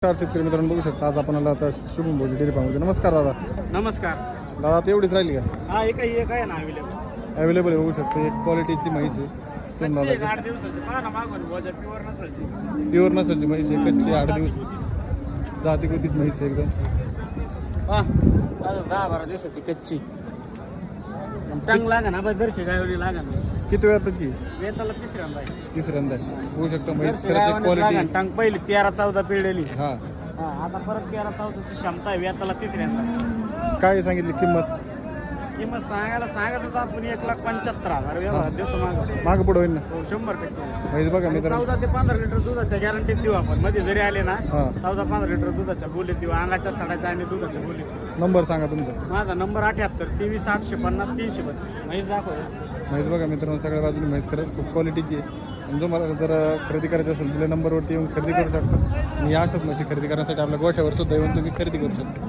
नमस्कार शेतकरी मित्रांनो, बघू शकता आज आपण आला आता शुभम भोजी डेअरी फार्ममध्ये. नमस्कार दादा. नमस्कार दादा आता एवढीच राहिली का? हा एक आहे ना अवेलेबल. अवेलेबल आहे, बघू शकता. एक क्वालिटीची म्हैस आहे. कच्ची आहे, 8 दिवसाची. पहा ना मागून वजन प्युअर नसलची. प्युअर नसलची म्हैस आहे, कच्ची 8 दिवस जाती कुतीत म्हैस आहे एकदम. पहा 10-12 दिवसाची कच्ची. टंग लागा ना दर्शी गायवणी लागा ना. किती वेळ त्याची? वेताला तिसऱ्यांदा आहे. तिसऱ्यांदा आहे. बघू शकता म्हैस दर्शी खरंच गायवणी क्वालिटी. लागा. टंग पहिली 13-14 पिळलेली. हा, हा आता परत 13-14 ची क्षमता आहे. वेताला तिसऱ्यांदा. काय सांगितली किंमत? किंमत सांगत होता आपण 1,75,000 व्यवहार देतो मागं. मागं पुढं होईल ना? हो 100%. म्हैस बघा आणि मित्रांनो. 14 ते 15 लिटर दुधाच्या गॅरंटीत देऊ आपण. मध्ये जरी आले ना हा, 14-15 लिटर दुधाच्या बोलीत देऊ. अंगाच्या साडाच्या आणि दुधाच्या बोलीत. नंबर सांगा तुमचा. माझा नंबर 78 23 850 332. म्हैस दाखव. म्हैस बघा मित्रांनो, सगळ्या बाजूने म्हैस खरंच खूप क्वालिटीची आहे. आणि जो मला जर खरेदी करायची असेल दिल्या नंबरवरती येऊन खरेदी करू शकता. आणि या अशाच म्हशी खरेदी करण्यासाठी आपल्या गोठ्यावर सुद्धा येऊन तुम्ही खरेदी करू शकता.